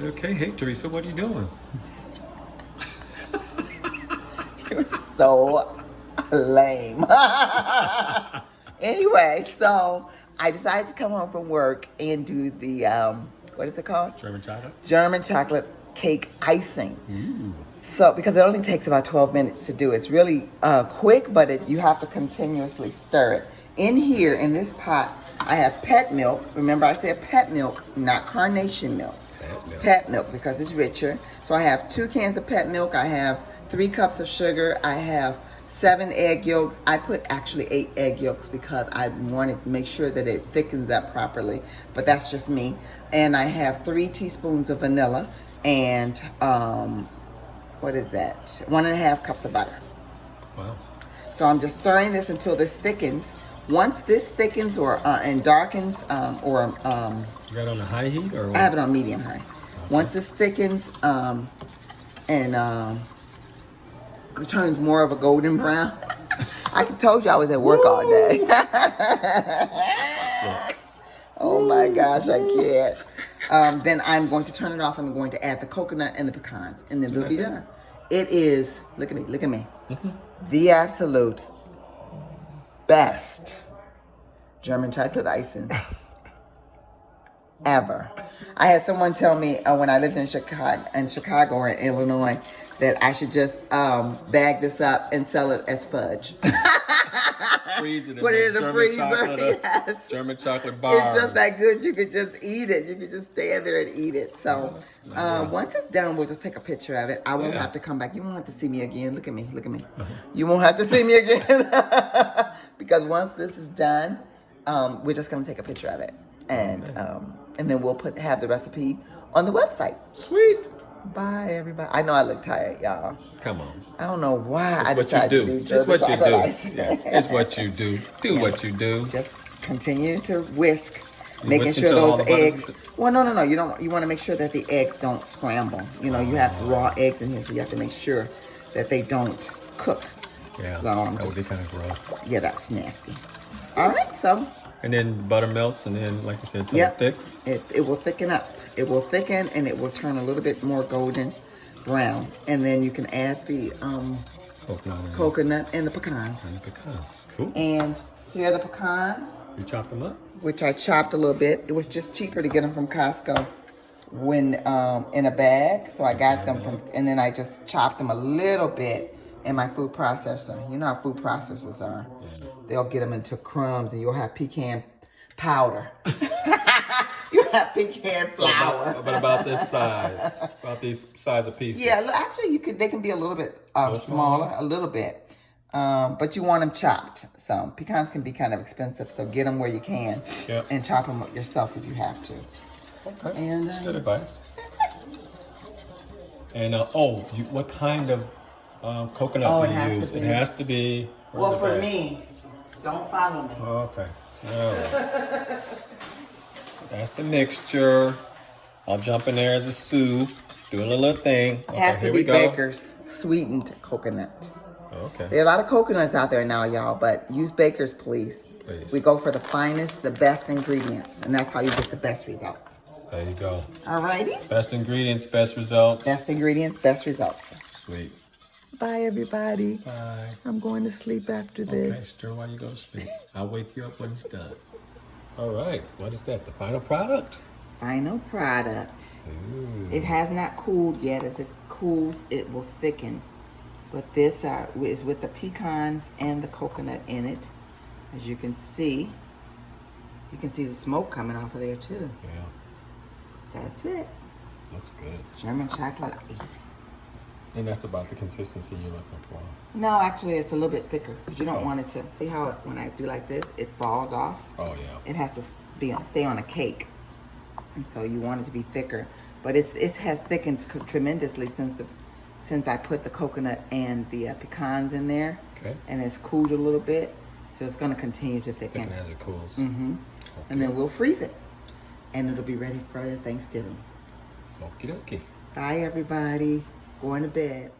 Okay, hey Theresa, what are you doing? You're so lame. Anyway, so I decided to come home from work and do the, what is it called? German chocolate? German chocolate cake icing. Ooh. So, because it only takes about 12 minutes to do. It's really quick, but you have to continuously stir it. In here, in this pot, I have pet milk. Remember, I said pet milk, not carnation milk. Pet milk, because it's richer. So I have 2 cans of pet milk. I have 3 cups of sugar. I have 7 egg yolks. I put actually 8 egg yolks because I wanted to make sure that it thickens up properly. But that's just me. And I have 3 teaspoons of vanilla and what is that? 1.5 cups of butter. Wow. So I'm just stirring this until this thickens. Once this thickens or and darkens, You got it on a high heat or what? I have it on medium high. Okay. Once this thickens and turns more of a golden brown, I told you I was at work all day. Oh my gosh, I can't. Then I'm going to turn it off. I'm going to add the coconut and the pecans, and then it'll be done. It is, look at me, the absolute best German chocolate icing ever. I had someone tell me when I lived in Chicago or in Illinois that I should just bag this up and sell it as fudge. Freeze it Put it in the freezer. Yes. German chocolate bar. It's just that good. You could just eat it. You could just stand there and eat it. So once it's done, we'll just take a picture of it. I won't have to come back. You won't have to see me again. Look at me. Look at me. You won't have to see me again because once this is done, we're just gonna take a picture of it, and then we'll have the recipe on the website. Sweet. Bye, everybody. I know I look tired, y'all. Come on. I don't know why I It's decided to do It's German what you chocolate do. icing. Yeah, it's what you do. Do what you do. Just continue to whisk, You making whisk sure until all those the eggs. butter- Well, no. You don't. You want to make sure that the eggs don't scramble. You know, you have raw eggs in here, so you have to make sure that they don't cook. Yeah, So I'm that would be just, kind of gross. yeah, that's nasty. All right, so And then the butter melts, and then, like you said, till yep, it thicks. it will thicken up. It will thicken, and it will turn a little bit more golden brown. And then you can add the coconut and the pecans. And the pecans. Cool. And here are the pecans, You chop them up? which I chopped a little bit. It was just cheaper to get them from Costco when in a bag. So I got them from, and then I just chopped them a little bit in my food processor. You know how food processors are. Yeah. They'll get them into crumbs, and you'll have pecan powder. You have pecan flour. But about this size, about these size of pieces. Yeah, actually, they can be a little bit smaller, a little bit. But you want them chopped. So pecans can be kind of expensive, so get them where you can, and chop them up yourself if you have to. Okay. And that's good advice. And what kind of coconut do you use? It has to be. Well, for me, don't follow me. Oh, okay. No. That's the mixture. I'll jump in there as a soup, doing a little thing. It has to be Baker's sweetened coconut. Okay. There are a lot of coconuts out there now, y'all, but use Baker's, please. Please. We go for the finest, the best ingredients, and that's how you get the best results. There you go. Alrighty? Best ingredients, best results. Best ingredients, best results. Sweet. Bye, everybody. Bye. I'm going to sleep after this. Okay, stir while you go to sleep. I'll wake you up when it's done. All right, what is that? The final product? Final product. Ooh. It has not cooled yet. As it cools, it will thicken. But this is with the pecans and the coconut in it. As you can see the smoke coming off of there too. Yeah. That's it. Looks good. German chocolate icing. And that's about the consistency you're looking for. No, actually, it's a little bit thicker because you don't want it to. See how when I do like this, it falls off. Oh yeah. It has to stay on a cake, and so you want it to be thicker. But it has thickened tremendously since I put the coconut and the pecans in there. Okay. And it's cooled a little bit, so it's going to continue to thicken. Thicken as it cools. Mm-hmm. Okay. And then we'll freeze it, and it'll be ready for Thanksgiving. Okie dokie. Bye, everybody. Going to bed.